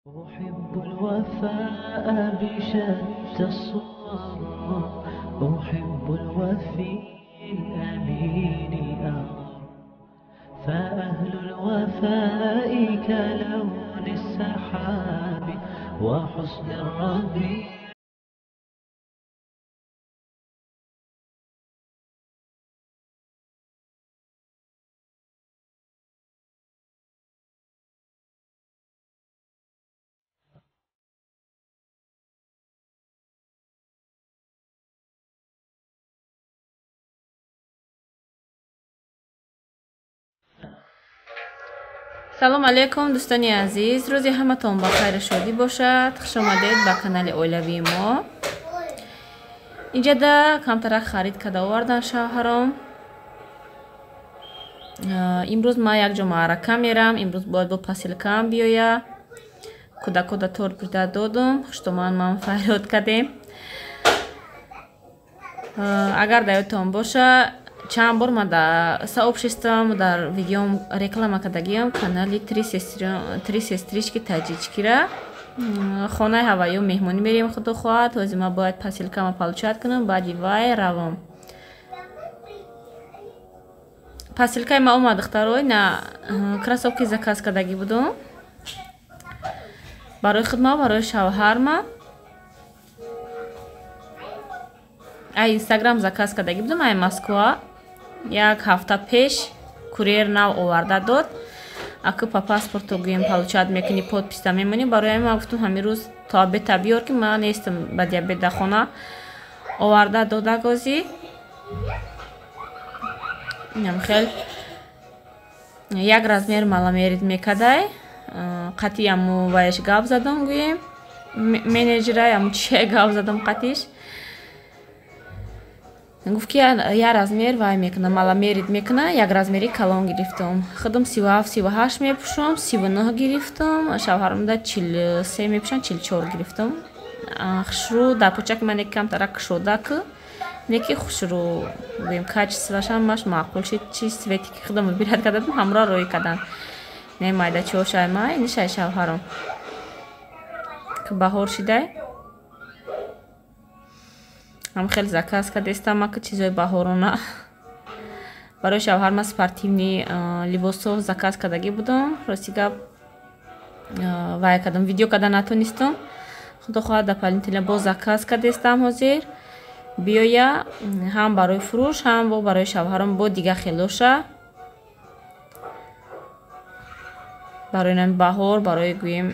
أحب الوفاء بشتى الصور، أحب الوفي الأمين الأغر، فأهل الوفاء كلون السحاب وحسن الربيع. салом алейкум дӯстони азиз, рӯзи ҳаматон ба хайру шодӣ бошад. хуш омадед ба канали оилавии мо. инҷада камтарак харид карда овардан шавҳаром. имрӯз ман як ҷо маърака мерам. имрӯз бояд бо посилкаам биёя. кӯдакода тор бурда додум, хуштоман ман фарёд кардем. агар дар ёдтон боша, чанд бор ман дар сообществам дар видеом реклама кардагиам канали три сестрички таҷичкира. хонаи ҳаваё меҳмонӣ мерем худо хоҳад. ҳозир ман бояд посилкама получат кунам, баъди вай равам. посилкаи ма омад духтарои, на кроссовки заказ кардагӣ будум барои худма, барои шавҳарма. ай инстаграм заказ кардагӣ будум, ай Москва. як ҳафта пеш курьер нав оварда дод. аку по паспорту гӯем получат мекунӣ, подписта мемонӣ. барои ман гуфтам ҳамин рӯз то обеда биёр, ки ман нестам ба диабет дар хона. оварда дода гозӣ. инам хел як размер маламерид мекадай. қатъи аму ваяш гап задам, гӯем менеҷерай аму чия гап задам қатъиш. гуфт ки як размер вай мекуна, маламерид мекуна. як размери калон гирифтам. худам 37-38 мепӯшам, 39 гирифтам. шавҳарамда 43 мепӯшам, 44 гирифтам. хушрӯ дар почаки ман неки камтарак кушодаку, неки хушрӯ гӯем качествашам маш маъқул шид. чи свети ки худам выбират кардам, ҳамро рӯй кардан. не майда чошай май нишай шавҳарам ки баҳор шидай. ҳам хел заказ кардестам аку чизои баҳорона. барои шавҳарма спортивни либосо заказ кардагӣ будам. рости гап вай кардам, видео карда натонистам. худо хоҳад дар палинтина боз заказ кардестам. ҳозир биёя ҳам барои фурӯш, ҳам барои шавҳарам бо дига хелоша. барои нами баҳор, барои гӯем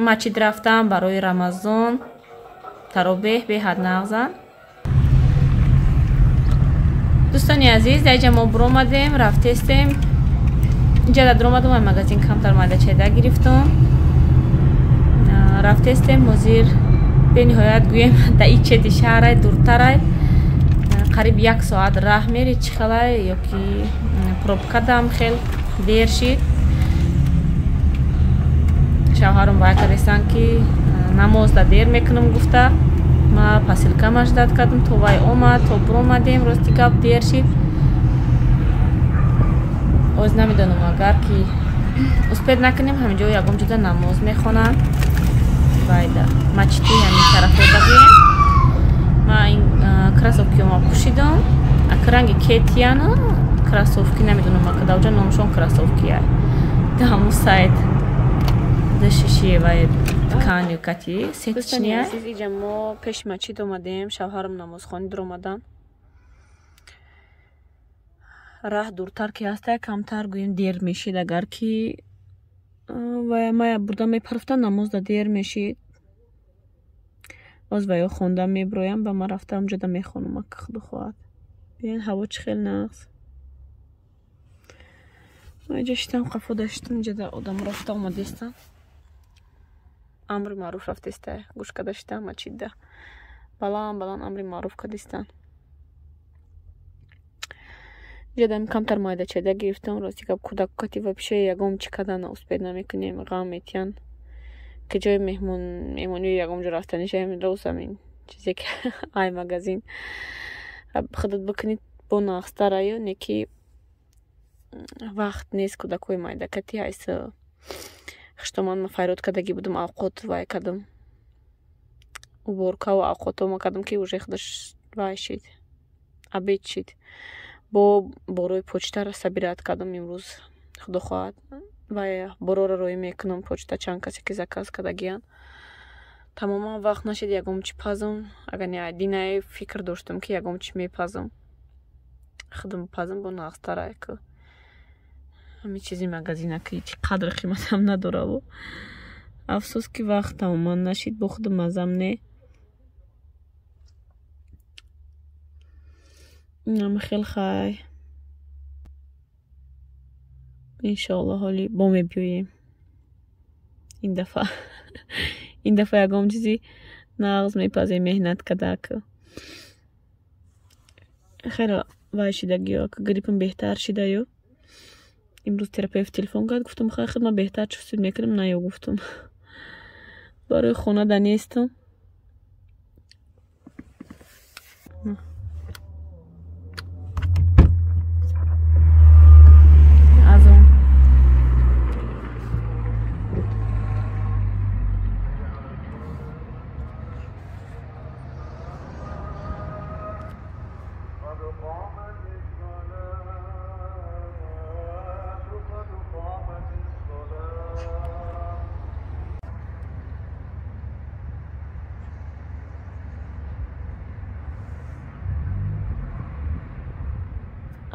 масҷид рафтан, барои рамазон таробеҳ беҳад нағзан. дӯстони азиз, дар инҷа мо биромадем, рафтестем. инҷа дар дуромадам, ай магазин камтар майдачайда гирифтам. рафтестем. ҳозир бениҳоят гӯем дар ин чети шаҳрай, дуртарай. қариб 1 соат раҳ мери чихелай, ё ки пробкадам хел дер шид. шавҳарам вай кардестан ки намозда дер мекунам гуфта. ман посилкамаш дад кардам, то вай омад, то биромадем. рости гап дер шид. оз намедонам агар ки успед накунем, ҳаминҷо ягон ҷуда намоз мехонанд. вайда масҷиди ҳамин тарафода бием. ман ин кроссовкиома пӯшидам. ака ранги кетияна кроссовки, намедонам ака дар оҷа номшон кроссовкия. даму сайт дашишиевай ткани кати сетичния. инҷа мо пеши масҷид омадем. шавҳарам намозхонӣ дуромадан. раҳ дуртар ки ҳастай, камтар гӯем дер мешид. агар ки мая бурда мепарафтам, намозда дер мешид. оз ваё хонда мебироям, ба ман рафта амҷода мехонам ака худо хоҳад. биен ҳаво чӣ хел нағз. ман инҷа шитам, қафо даштам. инҷада одам рафта омадестам. амри маъруф рафтестай, гӯш карда шитам масҷидда. баланд амри маъруф кардестан. инҷадам камтар майдачайда гирифтам. рости гап кӯдакоти ва пишои ягон чӣ кардан успед намекунем, ғам метиян. ки ҷои меҳмонӣ ягон ҷо рафтанишаем, роз ҳамин чизе ки ай магазин худат бикунӣ бо нағзтараю, не ки вақт нест кӯдакои майдакати ҳайса 8 ма файрод кардагӣ будам авқот вай кардам уборкаву авқотома кардам ки уже худаш вай шид абед шид бо борои почтара сабират кардам имрӯз худо хоҳад вай борора роӣ мекунам почта чанд касе ки заказ кардагиянд тамоман вақт нашид ягомчи пазам агар не динае фикр доштам ки ягомчи мепазам худам пазам бо нағзтара ки ҳами чизи магазина ки ҳеҷ қадри қиматам надораву афсӯс ки вақт тамоман нашид бо худам мазам не ама хел хай иншоалло ҳоли бо мебиёем ин дафъа ягом чизи нағз мепазем меҳнат кардак хело вай шидагиё гриппам беҳтар шидаю имрӯз терапевт телефон кард гуфтам хай хидма беҳтар чӣ суд мекунам наё гуфтам барои хона да нестам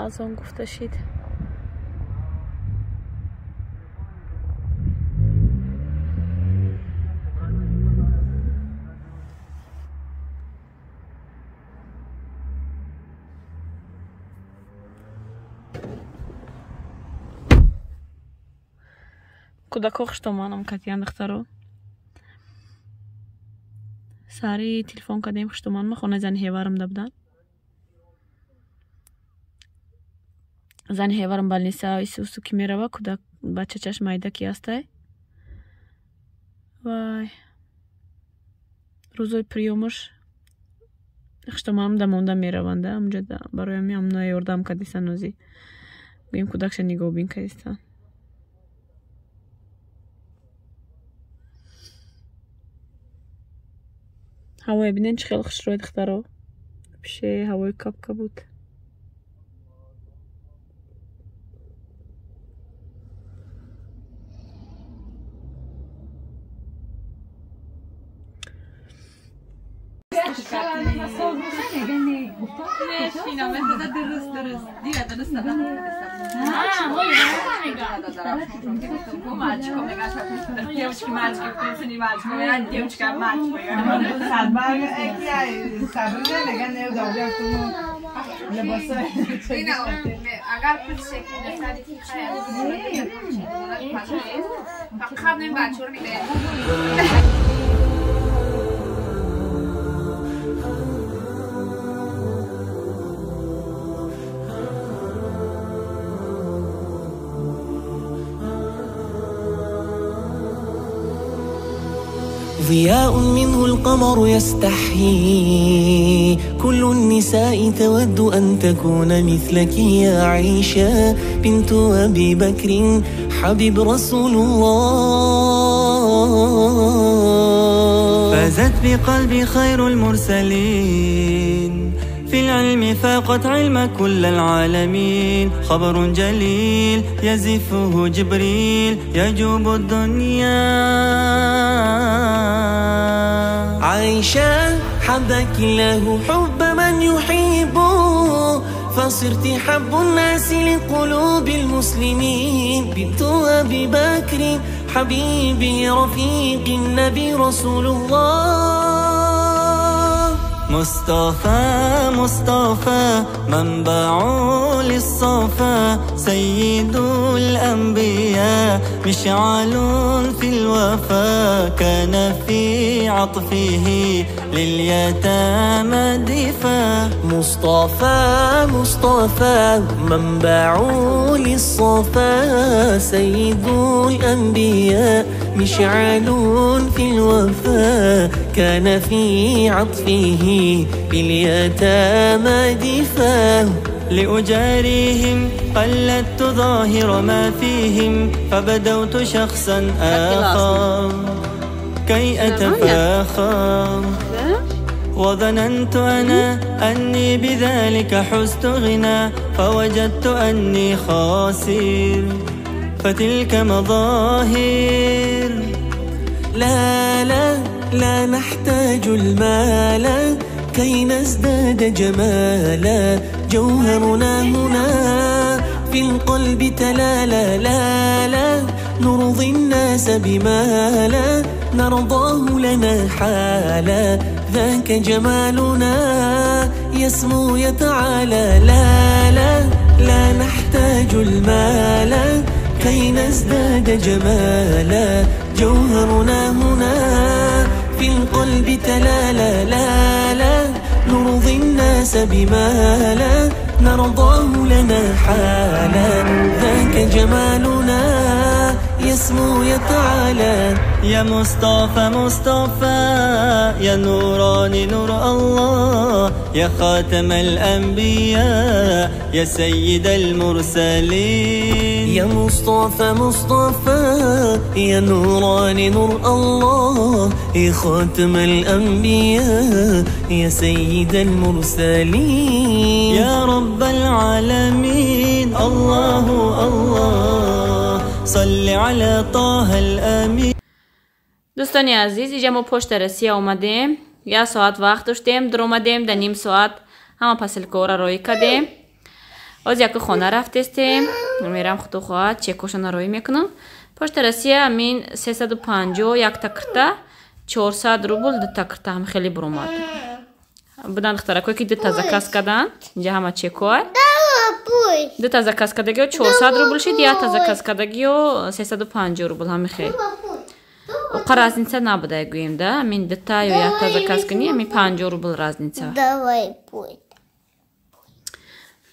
аз он гуфта шид кӯдако хуштомадам катиян духтаро сари телефон кардем хуштомадма хонаи зани ҳеварам дабудан зани ҳеварам балниса исусу ки мерава кӯдак бачачаш майдаки ҳастай вай рӯзои приёмаш хуштомадам дамонда мераванда амҷа барои ҳами амно ёрдам кардиста нозӣ гӯем кӯдакша нигоҳбин кардиста ҳавоя бинен чӣ хел хушрӯи духтаро пише ҳавои капка буд ضياء منه القمر يستحيي كل النساء تود أن تكون مثلك يا عائشة بنت أبي بكر حبيب رسول الله فازت بقلبي خير المرسلين في العلم فاقت علم كل العالمين خبر جليل يزفه جبريل يجوب الدنيا عائشة حبك الله حب من يحبه فصرت حب الناس لقلوب المسلمين بنت أبي بكر حبيبي رفيق النبي رسول الله مصطفى مصطفى منبع للصفا سيد الأنبياء مشعل في الوفا كان في عطفه لليتامى دفا مصطفى مصطفى منبع للصفا سيد الأنبياء مشعل في الوفا كان في عطفه باليتامى دفا لأجاريهم قلدت ظاهر ما فيهم فبدوت شخصا آخر كي أتفاخر وظننت أنا أني بذلك حزت غنى فوجدت أني خاسر فتلك مظاهر. لا لا لا نحتاج المال كي نزداد جمالا جوهرنا هنا في القلب تلالا. لا لا نرضي الناس بما لا نرضاه لنا حالا ذاك جمالنا يسمو يتعالى. لا لا لا نحتاج المال كي نزداد جمالا جوهرنا هنا في القلب تلالا. لا لا نرضي الناس بما لا نرضاه لنا حالا ذاك جمالنا يسمو يتعالى. يا مصطفى مصطفى يا نوراني نور الله يا خاتم الأنبياء يا سيد المرسلين. يا مصطفى مصطفى يا نوراني نور الله يا خاتم الأنبياء يا سيد المرسلين. يا رب العالمين الله الله صل على طه الأمين. دوستانی عزیز اینجا ما پشت رسیه اومدیم. 1 ساعت وقت داشتیم در اومدیم در نیم ساعت همه پسل کورا روی کردیم. از یک خانه رفتیم میرم خودو خواهد چکوشان روی میکنم. پشت رسیه امین 350 یک تکرتا 400 روبل 2 تکرتا هم خیلی برومد بدن اختراکوی که 2 تا زکاس کردن. اینجا همه چکوه 2 تا زکاس کردگی 400 روبل شد 1 تا زکاس کردگی 350 روبل همه خیلی اوقا разница набуде гӯем да амин 2 та ё 1 та заказ кунӣ амин 50 рубл разница.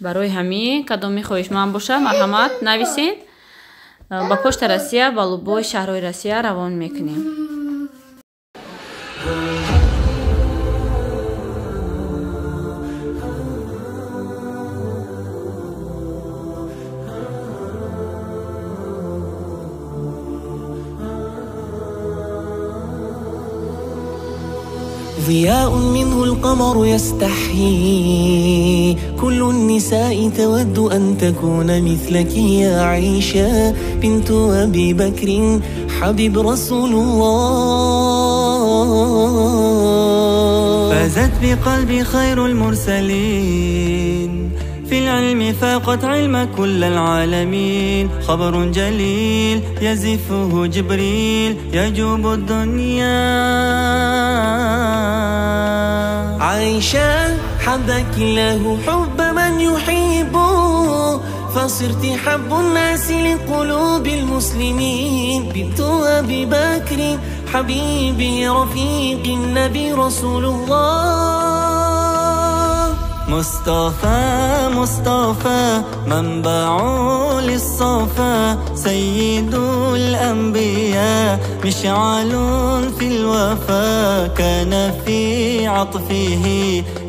барои ҳамин кадоми хоҳишманд боша марҳамат нависен. ба почта Россия ба лубои шаҳрҳои Россия равон мекунем. ضياء منه القمر يستحيي كل النساء تود أن تكون مثلك يا عيشة بنت أبي بكر حبيب رسول الله. فازت بقلبي خير المرسلين في العلم فاقت علم كل العالمين. خبر جليل يزفه جبريل يجوب الدنيا. عائشة حبك الله حب من يحبه فصرت حب الناس لقلوب المسلمين. بنت أبي بكر حبيبي رفيق النبي رسول الله. مصطفى مصطفى منبع للصفا سيد الأنبياء مشعل في الوفا كان في عطفه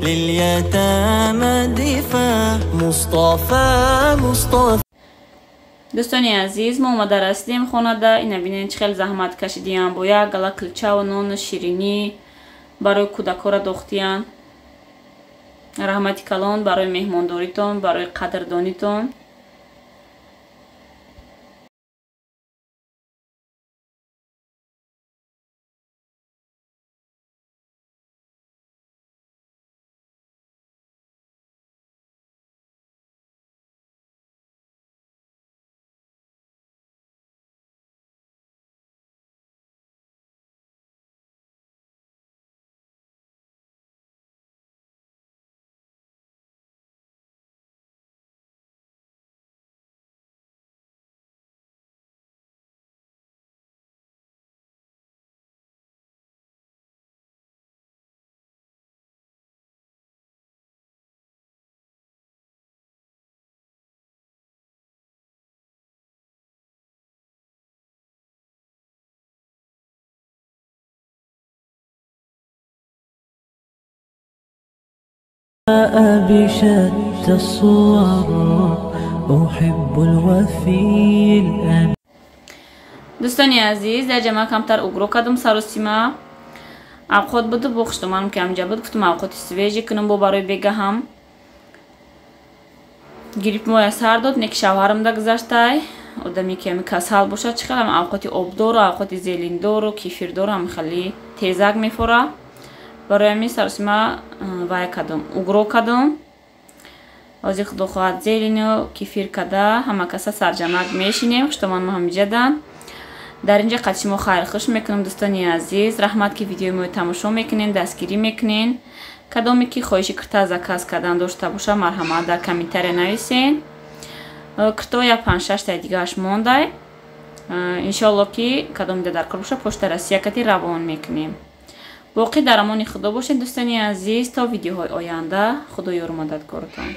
لليتامى دفاع. مصطفى مصطفى. دوستانی عزیز ما اومده رسیدیم خانه ده. اینا بینین چه خیلی زحمت کشیدیم با یک گله کلچه و نان شیرینی برای کودک‌ها دوختیم. رحمتی کلان برای مهمانداریتون برای قدردانیتون. بشتى الصور أحب الوفي الأمين. دوستانی عزیز در جمع کمتر اگرو کدم سروسیما اوقات بود بخشتم منم که همجا بود گفتم اوقات سویجی کنم با برای بگم گریپ موی سر داد نک شوهرم دا گذاشتای آدمی که کسل باشه چقدر هم اوقات آب دار و اوقات زیلین دار و کیفیر دار هم خیلی تیزک میفوره برای می سروسیما وای کدم اگرو کدم از این خدا خواهد زیلین و کیفیر کده همه کسا سرجمک میشینیم خشتمان ما هم جدن در اینجا قدشی ما خیر خوش میکنم دوستانی عزیز رحمت که ویدیو ما تماشا میکنین دستگیری میکنین کدامی که خواهشی کرتا از کس کردن داشته باشه مرحمت در کامنتر نویسین کرتا یا 5-6 تا دیگه اش مونده انشالله که کدامی در کار باشه پشت رسیکتی روان میکنیم باقی در امان خدا باشین دوستانی عزیز تا ویدیوهای آینده خدا یار مددگارتان.